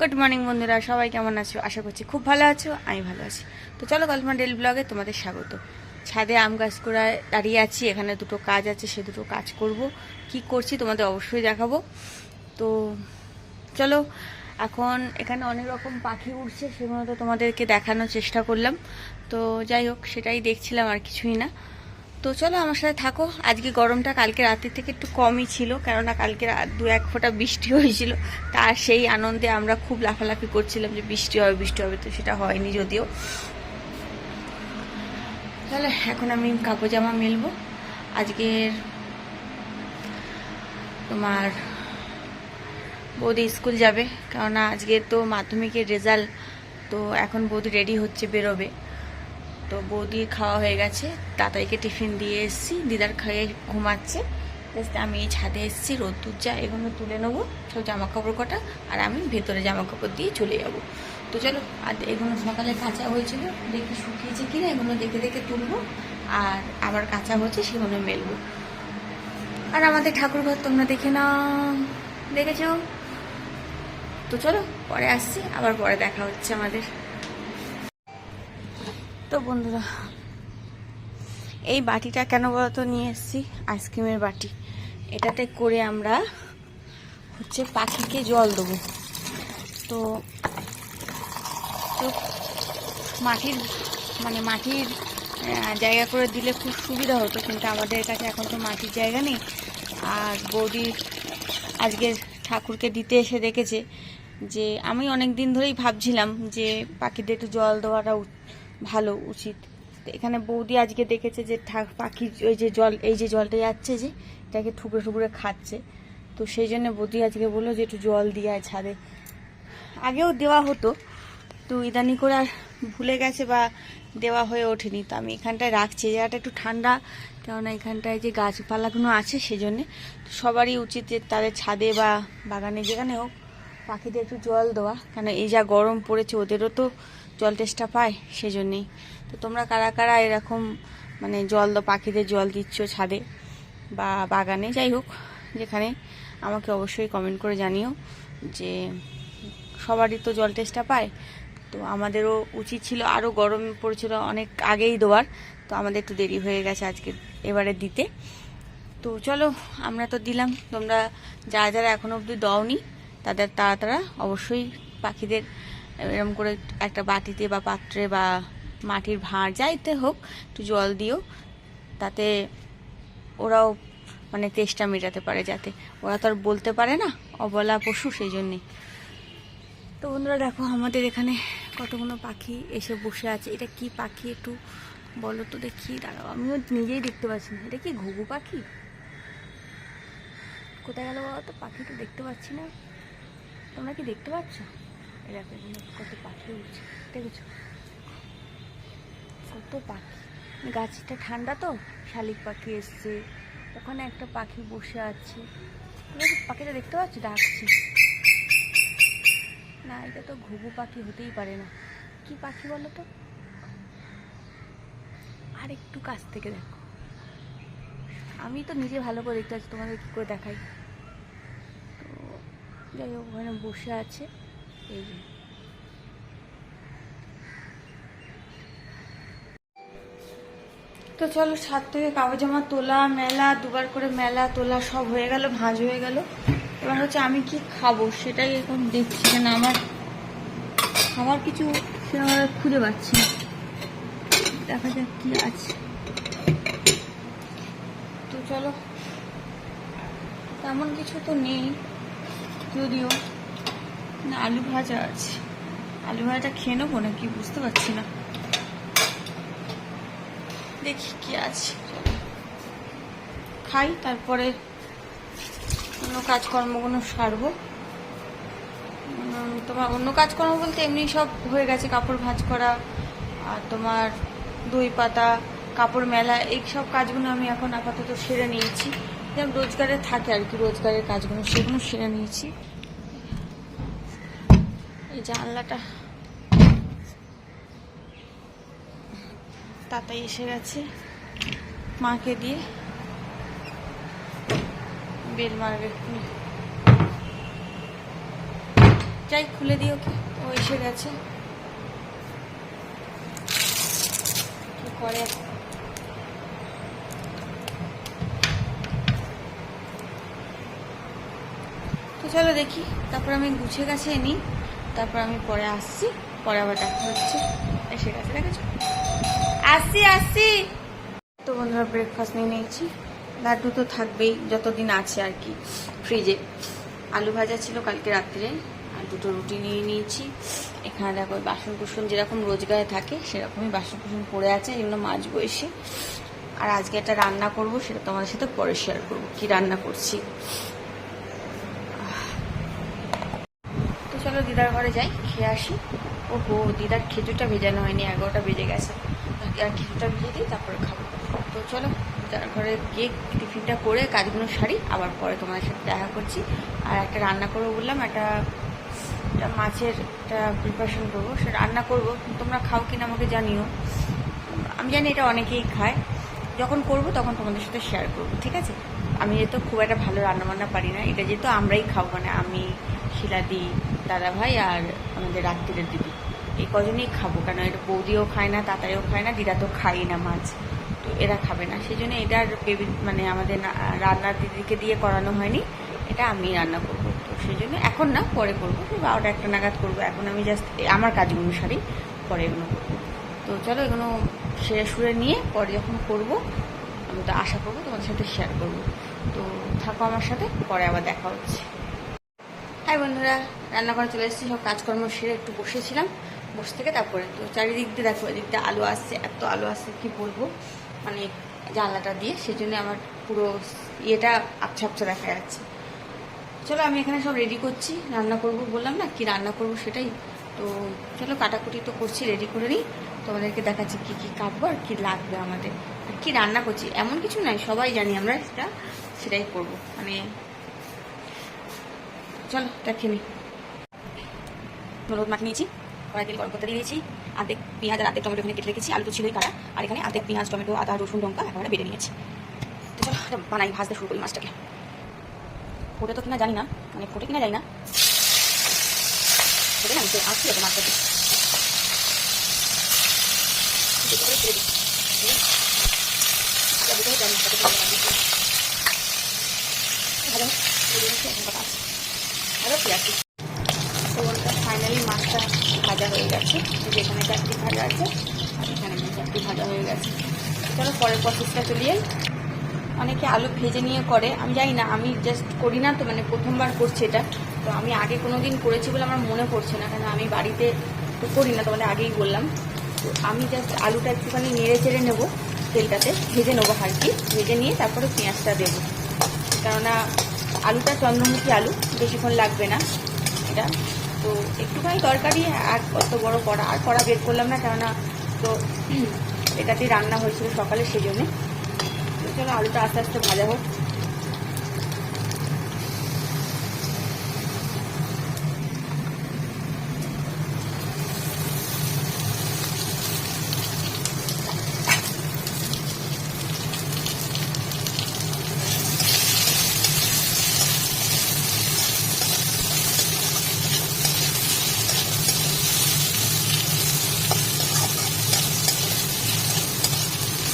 Good morning বন্ধুরা, সবাই কেমন আছো? আশা করছি খুব ভালো আছো, আমি ভালো আছি। তো চলো কল্পনা ডেইলি ব্লগে তোমাদের স্বাগত। ছাদে আম গাছ করে দাঁড়িয়ে আছি, এখানে দুটো কাজ আছে, সে দুটো কাজ করব। কি করছি তোমাদের অবশ্যই দেখাবো। তো চলো, এখন এখানে অনেক রকম পাখি উড়ছে, সেগুলো তো তোমাদেরকে দেখানোর চেষ্টা করলাম। তো যাই হোক, সেটাই দেখছিলাম, আর কিছুই না। তো চলো আমার সাথে থাকো। আজকে গরমটা কালকে রাতের থেকে একটু কমই ছিল, কেননা কালকে দু এক ফোঁটা বৃষ্টি হয়েছিল। তার সেই আনন্দে আমরা খুব লাফালাফি করছিলাম যে বৃষ্টি হবে বৃষ্টি হবে, তো সেটা হয়নি যদিও। তাহলে এখন আমি কাপড় জামা মেলবো। আজকের তোমার বৌদি স্কুল যাবে, কেননা আজকে তো মাধ্যমিকের রেজাল্ট। তো এখন বৌদি রেডি হচ্ছে, বেরোবে। তো বৌদির খাওয়া হয়ে গেছে, তাড়াতাড়িকে টিফিন দিয়ে এসেছি, দিদার খেয়ে ঘুমাচ্ছে। আমি এই ছাদে এসেছি, রোদ্দুর যা, এগুলো তুলে নেবো সব জামা কাপড় কটা, আর আমি ভেতরে জামা কাপড় দিয়ে চলে যাব। তো চলো, আর এগুলো সকালে কাঁচা হয়েছিল, দেখি শুকিয়েছে কিনা, এগুলো দেখে দেখে তুলবো, আর আবার কাঁচা হচ্ছে সেগুলো মেলবো। আর আমাদের ঠাকুর ঘর তোমরা দেখে নাও, দেখেছো? তো চলো পরে আসছি, আবার পরে দেখা হচ্ছে আমাদের। তো বন্ধুরা, এই বাটিটা কেন বলতো নিয়ে এসেছি, আইসক্রিমের বাটি। এটাতে করে আমরা হচ্ছে পাখিকে জল দেবো। তো তো মাটির মাটির জায়গা করে দিলে খুব সুবিধা হতো, কিন্তু আমাদের কাছে এখন তো মাটির জায়গা নেই। আর বৌদি আজকে ঠাকুরকে দিতে এসে দেখেছে যে আমি অনেক দিন ধরেই ভাবছিলাম যে পাখিদের একটু জল দেওয়াটা ভালো, উচিত। তো এখানে বৌদি আজকে দেখেছে যে পাখি ওই যে জল, এই যে জলটা যাচ্ছে, যে এটাকে ঠুকরে ঠুকরে খাচ্ছে। তো সেই জন্য বৌদি আজকে বললো যে একটু জল দিয়ে ছাদে। আগেও দেওয়া হতো, তো ইদানি করে আর ভুলে গেছে বা দেওয়া হয়ে ওঠেনি। তো আমি এখানটায় রাখছি, জায়গাটা একটু ঠান্ডা, কেননা এখানটায় যে গাছপালাগুলো আছে সেজন্যে। সবারই উচিত যে তাদের ছাদে বা বাগানে যেখানে হোক পাখিদের একটু জল দেওয়া, কেন এই যা গরম পড়েছে, ওদেরও তো জল তেষ্টা পায়, সেজন্যেই। তো তোমরা কারা কারা এরকম জল দাও, পাখিদের জল দিচ্ছ ছাদে বা বাগানে, যাই হোক যেখানে, আমাকে অবশ্যই কমেন্ট করে জানিও। যে সবারই তো জল তেষ্টা পায়, তো আমাদেরও উচিত ছিল। আরও গরম পড়েছিল অনেক আগেই দেওয়ার, তো আমাদের একটু দেরি হয়ে গেছে আজকে এবারে দিতে। তো চলো, আমরা তো দিলাম, তোমরা যারা যারা এখনো অবধি দাওনি তারা অবশ্যই পাখিদের এরকম করে একটা বাটিতে বা পাত্রে বা মাটির ভাঁড় যাইতে হোক একটু জল দিও, তাতে ওরাও তেষ্টা মেটাতে পারে, যাতে ওরা তো আর বলতে পারে না, অবলা পশু, সেই জন্যেই। তো বন্ধুরা দেখো, আমাদের এখানে কতগুলো পাখি এসে বসে আছে। এটা কি পাখি একটু বলো তো দেখি, দাঁড়াও, আমিও নিজেই দেখতে পাচ্ছি না। এটা কি ঘুঘু পাখি? কোথায় গেল বলো তো, পাখি তো দেখতে পাচ্ছি না। তোমরা কি দেখতে পাচ্ছ? এরকম কত পাখি উঠছে, দেখেছো? কত পাখি, গাছটা ঠান্ডা তো, শালিক পাখি এসছে, ওখানে একটা পাখি বসে আছে। পাখিটা দেখতে পাচ্ছ, ডাকছি না। এটা তো ঘুঘু পাখি হতেই পারে না। কি পাখি বলো তো? আর একটু কাছ থেকে দেখো, আমি তো নিজে ভালো করে দেখতে পাচ্ছি, তোমাদের কী করে দেখাই। তো যাই হোক, ওখানে বসে আছে, এই যে। তো চলো, ছাদ থেকে কাগজ জামা তোলা মেলা, দুবার করে মেলা তোলা সব হয়ে গেল, ভাঁজ হয়ে গেল। এবার হচ্ছে আমি কি খাবো সেটাই এখন দেখছি, না আমার খাবার কিছু সেভাবে খুঁজে পাচ্ছি না। দেখা যাক কি আছে। তো চলো, তেমন কিছু তো নেই যদিও, না আলু ভাজা আছে। আলু ভাজাটা খেয়ে নেবো নাকি বুঝতে পারছি না, দেখি কি আছে, খাই, তারপরে অন্য কাজকর্মগুলো সারবো। তোমার অন্য কাজকর্ম বলতে এমনি সব হয়ে গেছে, কাপড় ভাঁজ করা, আর তোমার দই পাতা, কাপড় মেলা, এই সব কাজগুলো আমি এখন আপাতত সেরে নিয়েছি। যেমন রোজগারে থাকে আর কি, রোজগারের কাজগুলো সেগুলো সেরে নিয়েছি। এই জানলাটা তাতাই এসে গেছে, মাকে দিয়ে বেল মারবে। যাই খুলে দিও, কি ও এসে গেছে, কি করে। তো চলো দেখি, তারপর আমি গুছিয়ে গেছে নিই, তারপর আমি পরে আসছি, পরে আবার দেখা হচ্ছে। এসে গেছে, দেখেছো, আসছি আসছি। তো বন্ধুরা ব্রেকফাস্ট নিয়ে নিয়েছি, লাড্ডু তো থাকবেই যতদিন আছে আর কি ফ্রিজে। আলু ভাজা ছিল কালকে রাত্রে, আর দুটো রুটি নিয়ে নিয়েছি। এখানে দেখো বাসন কুসন যেরকম রোজগারে থাকে সেরকমই বাসন কুসন পড়ে আছে, এগুলো মাজবো এসে। আর আজকে একটা রান্না করব, সেটা তোমাদের সাথে পরে শেয়ার করবো কি রান্না করছি। তো চলো দিদার ঘরে যাই, খেয়ে আসি। ওহো, দিদার খেজুরটা ভেজানো হয়নি, 11টা বেজে গেছে। দিদার খেজুরটা ভেজে দিই, তারপরে খাবো। তো চলো দিদার ঘরে গিয়ে টিফিনটা করে কাজগুলো সারি, আবার পরে তোমাদের সাথে দেখা করছি। আর একটা রান্না করবো বললাম, একটা মাছের একটা প্রিপারেশন করবো, সেটা রান্না করবো। তোমরা খাও কিনা আমাকে জানিও। আমি জানি এটা অনেকেই খায়, যখন করব তখন তোমাদের সাথে শেয়ার করবো, ঠিক আছে। আমি যেহেতু খুব একটা ভালো রান্নাবান্না পারি না, এটা যেহেতু আমরাই খাবো, মানে আমি, শিলাদি, দাদা ভাই আর আমাদের রাত্রিরের দিদি, এই কজনই খাবো। কেন এটা বৌদিও খায় না, তাতারিও খায় না, দিদা তো খাই না মাছ, তো এরা খাবে না। সেই জন্য এটার বেবি মানে আমাদের রান্নার দিদিকে দিয়ে করানো হয়নি, এটা আমি রান্না করবো। তো সেই জন্য এখন না, পরে করবো, 12টা 1টা নাগাদ করবো। এখন আমি জাস্ট আমার কাজগুলো সারি, পরে এগুলো করবো। তো চলো এগুলো সেরে সুরে নিয়ে পরে যখন করবো আমি তো আশা করবো তোমাদের সাথে শেয়ার করবো। তো থাকো আমার সাথে, পরে আবার দেখা হচ্ছে। হ্যাঁ বন্ধুরা, রান্নাঘরে চলে এসেছি, সব কাজকর্ম সেরে একটু বসেছিলাম, বসে থেকে তারপরে তো চারিদিক দিয়ে দেখো, এদিকটা আলো আসছে, এত আলো আসছে কি বলবো, মানে জানলাটা দিয়ে, সেই জন্য আমার পুরো ইয়েটা আবছা আবছা দেখা যাচ্ছে। চলো আমি এখানে সব রেডি করছি, রান্না করব বললাম না, কি রান্না করব সেটাই। তো চলো কাটাকুটি তো করছি, রেডি করে নিই, তোমাদেরকে দেখাচ্ছি কী কী কাটবো আর কী লাগবে আমাদের, আর কী রান্না করছি। এমন কিছু নাই, সবাই জানি আমরা সেটাই করবো, মানে চলো দেখে নিই। হলুদ মাছ নিয়েছি, কড়াই তেল গরম করতে দিয়েছি, আর্ধেক পেঁয়াজ আর আর্ধেক টমেটো এখানে কেটে রেখেছি, আলু তো ছিলই কাটা, আর এখানে আর্ধেক পেঁয়াজ, টমেটো, আদা, রসুন, লঙ্কা একেবারে বেটে নিয়েছি। তো চলো বানাই, ভাজতে শুরু করি মাছটাকে। ফোটে তো কিনা জানি না, মানে ফোটে কিনা জানি না, ফোটে না, আসছি তো মাছটাকে ফাইনালি মাছটা ভাজা হয়ে গেছে, যেখানে চারটি ভাজা আছে এখানে চারটি ভাজা হয়ে গেছে। চলো পরের প্রসেসটা চলে যাই। অনেকে আলু ভেজে নিয়ে করে, আমি জানি না, আমি জাস্ট করি না তো, মানে প্রথমবার করছি এটা। তো আমি আগে কোনো দিন করেছি বলে আমার মনে পড়ছে না, কারণ আমি বাড়িতে তো করি না, তোমাদের আগেই বললাম। তো আমি জাস্ট আলুটা একটুখানি নেড়ে চেড়ে নেবো, তেলটাতে ভেজে নেবো হালকি, ভেজে নিয়ে তারপরে পেঁয়াজটা দেবো। কেননা আলুটা চন্দ্রমুখী আলু, বেশিক্ষণ লাগবে না এটা। তো একটুখানি তরকারি, আর কত বড় কড়া, আর কড়া বের করলাম না, কেননা তো এটাতেই রান্না হয়েছিল সকালে, সেই জন্যে। তো চলো আলুটা আস্তে আস্তে ভাজা হোক।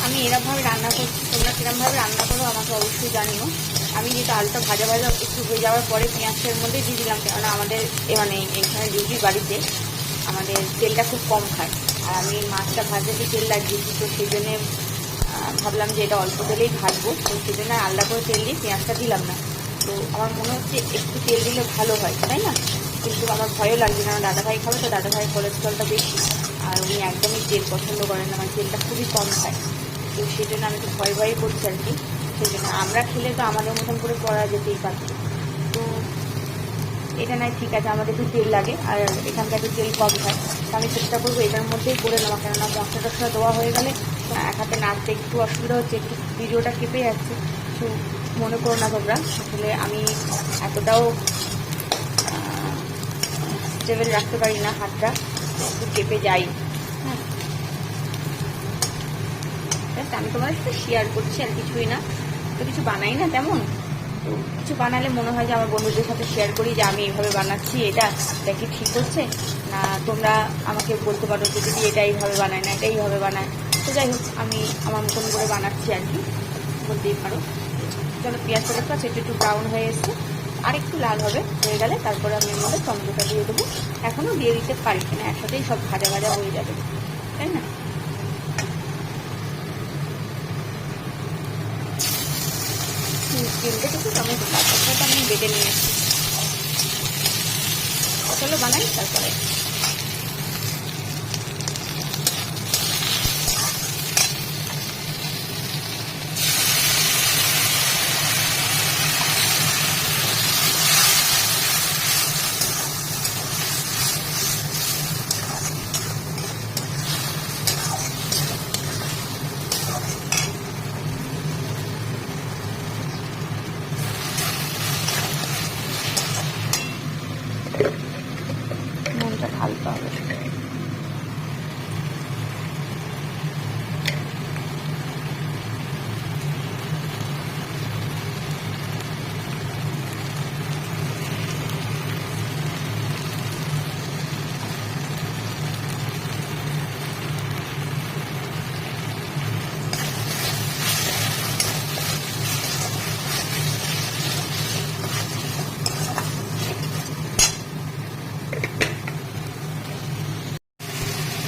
আমি এরকমভাবে রান্না করছি, তোমরা কিরমভাবে রান্না করো আমাকে অবশ্যই জানিও। আমি যেহেতু আলুটা ভাজা ভাজা একটু হয়ে যাওয়ার পরে পেঁয়াজের মধ্যে দিয়ে দিলাম, কেননা আমাদের মানে এইখানে ডিউটির বাড়িতে আমাদের তেলটা খুব কম খায়, আর আমি মাছটা ভাজতে তেল লাগিয়েছি, তো সেই জন্যে ভাবলাম যে এটা অল্প তেলেই ভাজবো, তো সেই জন্য আলাদা করে তেল দিয়ে পেঁয়াজটা দিলাম না। তো আমার মনে হচ্ছে একটু তেল দিলে ভালো হয়, তাই না? কিন্তু আমার ভয়ও লাগছে, কারণ দাদাভাই খাবে, তো দাদাভাই কোলেস্ট্রলটা বেশি, আর উনি একদমই তেল পছন্দ করেন না, মানে তেলটা খুবই কম খায়। তো সেই জন্য আমি তো ভয় ভয়ই করছি আর কি। সেই জন্য আমরা খেলে তো আমাদের মতন করে করা যেতেই পারত। তো এটা নয়, ঠিক আছে, আমাদের একটু তেল লাগে, আর এখানকার একটু তেল কম খায়। তো আমি চেষ্টা করবো এটার মধ্যেই করে নেওয়া, কেননা মশলা টশলা দেওয়া হয়ে গেলে এক হাতে নাড়তে একটু অসুবিধা হচ্ছে, একটু ভিডিওটা কেঁপে যাচ্ছে, তো মনে করো না তোমরা। আসলে আমি এতটাও স্টেবল রাখতে পারি না, হাতটা একটু কেঁপে যাই। হ্যাঁ, আমি তোমাদের সাথে শেয়ার করছি, আর কিছুই না, তো কিছু বানাই না তেমন, তো কিছু বানালে মনে হয় যে আমার বন্ধুদের সাথে শেয়ার করি যে আমি এইভাবে বানাচ্ছি, এটা কি ঠিক হচ্ছে না, তোমরা আমাকে বলতে পারো যে দিদি এটা এইভাবে বানায় না, এটা এইভাবে বানায়। তো যাই হোক, আমি আমার মতন করে বানাচ্ছি আর কি, বলতেই পারো। চলো, পেঁয়াজটা দেখতে পাচ্ছি একটু ব্রাউন হয়ে এসছে, আর একটু লাল হয়ে গেলে তারপরে আমি এর মধ্যে টমেটোটা দিয়ে দেবো। এখনও দিয়ে দিতে পারি কিনা, একসাথেই সব ভাজা ভাজা হয়ে যাবে, তাই না? তিনটে কিছু টমেটো, তারপরে আমি বেটে নিয়ে এসেছি। চলো বানাই তারপরে। নুনটা ঢালতে হবে।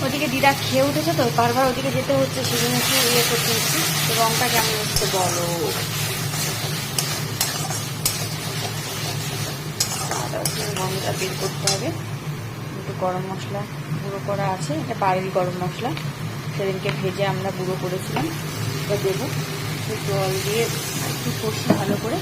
ওদিকে দিদা খেয়ে উঠেছে, তো বারবার ওদিকে যেতে হচ্ছে, সেজন্য একটু ইয়ে করতে হচ্ছে। তো রঙটা কেমন হচ্ছে বলো। রঙটা বের করতে হবে। একটু গরম মশলা গুঁড়ো করা আছে, এটা বাড়ির গরম মশলা, সেদিনকে ভেজে আমরা গুঁড়ো করেছিলাম। এটা দেবো, একটু জল দিয়ে একটু কষি ভালো করে।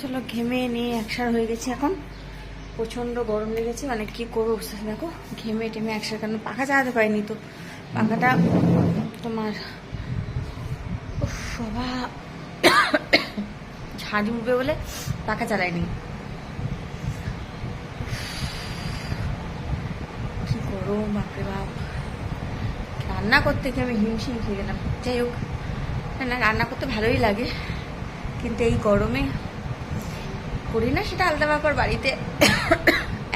চলো, ঘেমে নিয়ে একসার হয়ে গেছে, এখন প্রচণ্ড গরম লেগেছে, মানে কি করবো দেখো, ঘেমে টেমে একসার, কারণ পাখা চালাতে পারিনি, তো পাখাটা তোমার সবা ঝাঁঝ উঠবে বলে পাখা চালাইনি। কি গরম, বাপরে বাপ, রান্না করতে গিয়ে আমি হিমশিম খেয়ে গেলাম। যাই হোক, না রান্না করতে ভালোই লাগে, কিন্তু এই গরমে করি না, সেটা আলাদা ব্যাপার। বাড়িতে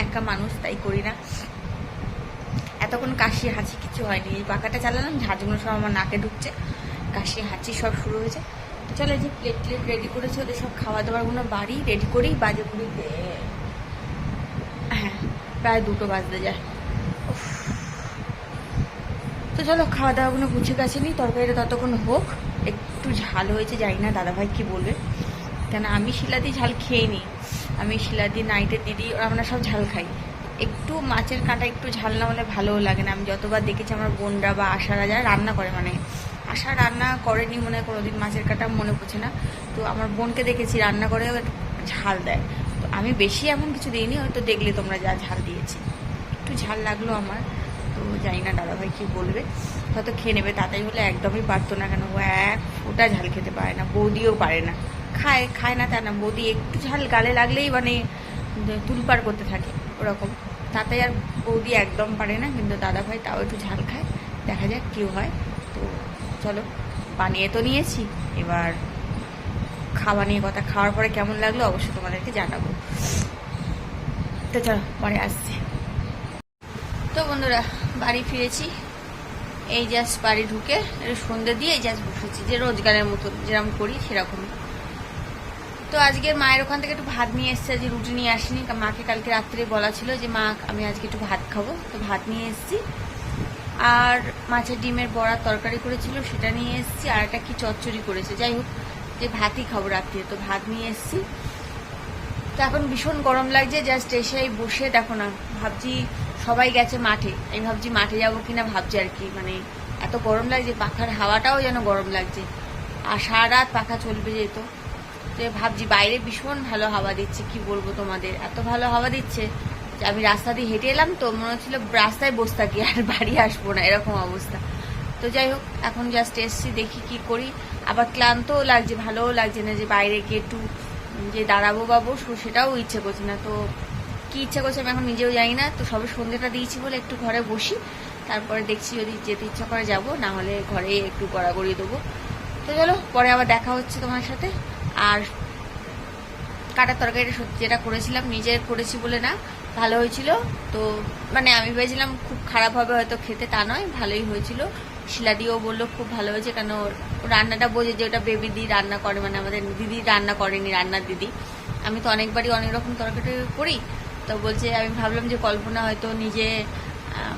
একা মানুষ, তাই করি না। এতক্ষণ কাশি হাঁচি কিছু হয়নি, এই পাখাটা চালালাম, ঝাঁঝগুলো সব আমার নাকে ঢুকছে, কাশি হাঁচি সব শুরু হয়েছে। তো চলো, যে প্লেট রেডি করেছে, ওদের সব খাওয়া দাওয়ারগুলো বাড়ি রেডি করি, বাজে পুরিতে হ্যাঁ প্রায় 2টো বাজতে যায়। তো চলো, খাওয়া দাওয়াগুলো গুছিয়ে গেছে নি, তরকারিটা ততক্ষণ হোক। একটু ঝাল হয়েছে, জানি না দাদাভাই কি বলবে, কেন আমি শিলাদি ঝাল খেয়ে নিই, আমি শিলাদি, নাইটের দিদি, আমরা সব ঝাল খাই। একটু মাছের কাঁটা একটু ঝাল না হলে ভালোও লাগে না। আমি যতবার দেখেছি আমার বোনরা বা আশারা যারা রান্না করে, মানে আশা রান্না করেনি মনে হয় কোনোদিন, মাছের কাঁটা মনে পড়ছে না, তো আমার বোনকে দেখেছি রান্না করে ঝাল দেয়। তো আমি বেশি এমন কিছু দিইনি, হয়তো দেখলে তোমরা যা ঝাল দিয়েছি, একটু ঝাল লাগলো আমার। তো জানি না দাদাভাই কী বলবে, হয়তো খেয়ে নেবে। তাড়াতাড়ি হলে একদমই পারতো না, কেন ও এক ফোঁটা ঝাল খেতে পারে না, বৌদিও পারে না। খায় না তা না, বৌদি একটু ঝাল গালে লাগলেই মানে তুলপার করতে থাকে ওরকম, তাতে আর বৌদি একদম পারে না, কিন্তু দাদাভাই তাও একটু ঝাল খায়। দেখা যাক কী হয়। তো চলো, বানিয়ে তো নিয়েছি, এবার খাওয়া নিয়ে কথা, খাওয়ার পরে কেমন লাগলো অবশ্যই তোমাদেরকে জানাবো। তো চলো, পরে আসছি। তো বন্ধুরা, বাড়ি ফিরেছি, এই জাস্ট বাড়ি ঢুকে সন্ধ্যে দিয়ে জাস্ট বসেছি, যে রোজগারের মতো যেরকম করি সেরকম। তো আজকে মায়ের ওখান থেকে একটু ভাত নিয়ে এসেছে, আজকে রুটি নিয়ে আসিনি। মাকে কালকে রাত্রে বলা ছিল যে মা আমি আজকে একটু ভাত খাবো, তো ভাত নিয়ে এসেছি। আর মাছের ডিমের বড়ার তরকারি করেছিল সেটা নিয়ে এসেছি, আর একটা কি চচ্চড়ি করেছে। যাই হোক, যে ভাতই খাবো রাত্রে, তো ভাত নিয়ে এসেছি। তো এখন ভীষণ গরম লাগছে, জাস্ট এসেই বসে দেখো না, ভাবছি সবাই গেছে মাঠে, আমি ভাবছি মাঠে যাবো কিনা ভাবছি আর কি। মানে এত গরম লাগছে, পাখার হাওয়াটাও যেন গরম লাগছে, আর সারা রাত পাখা চলবে যেত। তো ভাবছি বাইরে ভীষণ ভালো হাওয়া দিচ্ছে, কি বলবো তোমাদের, এত ভালো হাওয়া দিচ্ছে যে আমি রাস্তা দিয়ে হেঁটে এলাম, তো মনে হচ্ছিল রাস্তায় বসে থাকি আর বাড়ি আসবো না, এরকম অবস্থা। তো যাই হোক, এখন জাস্ট এসছি, দেখি কি করি। আবার ক্লান্তও লাগছে, ভালোও লাগছে না যে বাইরে গিয়ে একটু যে দাঁড়াবো বা বসবো, সেটাও ইচ্ছে করছে না। তো কি ইচ্ছা করছে আমি এখন নিজেও জানি না। তো সবে সন্ধ্যেটা দিয়েছি বলে একটু ঘরে বসি, তারপরে দেখছি যদি যেতে ইচ্ছা করে যাব, না হলে ঘরে একটু গড়াগড়ি দেবো। তো চলো, পরে আবার দেখা হচ্ছে তোমার সাথে। আর কাটার তরকারিটা সত্যি যেটা করেছিলাম, নিজের করেছি বলে না, ভালো হয়েছিল। তো মানে আমি ভেবেছিলাম খুব খারাপ হবে হয়তো খেতে, তা নয়, ভালোই হয়েছিল। শিলা দিও বললো খুব ভালো হয়েছে, কেন রান্নাটা বোঝে যে ওটা বেবি দি রান্না করে, মানে আমাদের দিদি রান্না করেনি, রান্নার দিদি। আমি তো অনেকবারই অনেক রকম তরকারি করি, তো বলছে, আমি ভাবলাম যে কল্পনা হয়তো নিজে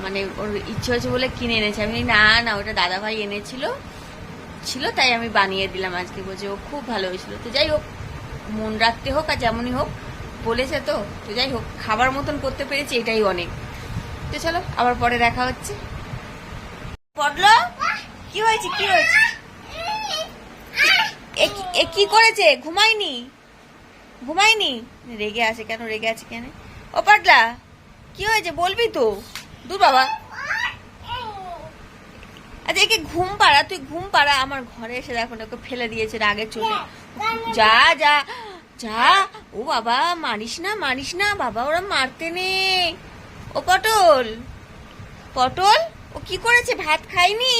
মানে ওর ইচ্ছে হয়েছে বলে কিনে এনেছে। আমি না না, ওটা দাদাভাই এনেছিল তাই আমি বানিয়ে দিলাম আজকে। বলছে ও খুব ভালো হয়েছিল। তো যাই হোক, মন রাখতে হোক আর যেমনই হোক, বলেছে তো যাই হোক, খাবার মতন করতে পেরেছি, এটাই অনেক। তো চলো, আবার পরে দেখা হচ্ছে। পড়লো, কি হয়েছে কি হয়েছে, এ কি করেছে? ঘুমায়নি? রেগে আছে কেন? ও পাগলা, কি হয়েছে বলবি তো? দূর বাবা, আচ্ছা একে ঘুম পাড়া, তুই ঘুম পাড়া। আমার ঘরে এসে দেখো ওকে ফেলে দিয়েছে রাগে চলে। যা যা যা, ও বাবা মারিস না বাবা, ওরা মারতে নেই। ও পটল, ও কি করেছে? ভাত খাইনি?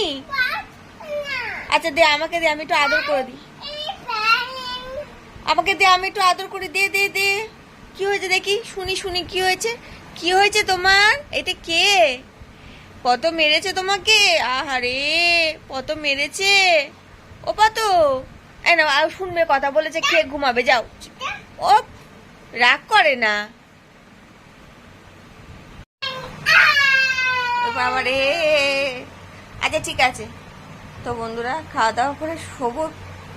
আচ্ছা দে, আমাকে দে, আমি একটু আদর করে দিই। আমাকে দে, আমি একটু আদর করে দে দে দে। কি হয়েছে দেখি, শুনি কি হয়েছে তোমার? এটা কে? কত মেরেছে তোমাকে? আহারে, কত মেরেছে। ও পাত, এই না শুনবে, কথা বলেছে, কে ঘুমাবে, যাও। ও রাগ করে না, বাবা রে। আচ্ছা ঠিক আছে। তো বন্ধুরা, খাওয়া দাওয়া করে শোবো।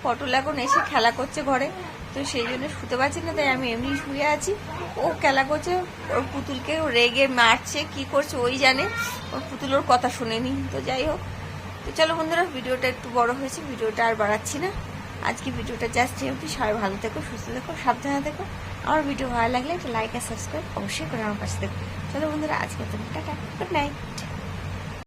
পটল এখন এসে খেলা করছে ঘরে, তো সেই জন্য শুতে পারছি না, তাই আমি এমনি শুয়ে আছি। ও খেলা করছে, ওর পুতুলকে রেগে মারছে, কি করছে ওই জানে, ওর পুতুল ওর কথা শোনেনি। তো যাই হোক, তো চলো বন্ধুরা, ভিডিওটা একটু বড় হয়েছে, ভিডিওটা আর বাড়াচ্ছি না। আজকে ভিডিওটা জাস্ট যেহেতু, সবাই ভালো থেকো, সুস্থ থেকো, সাবধানে থেকো। আমার ভিডিও ভালো লাগলে একটা লাইক আর সাবস্ক্রাইব অবশ্যই করে আমার পাশে দেখো। চলো বন্ধুরা, আজকে তুমি টাটা, গুড নাইট।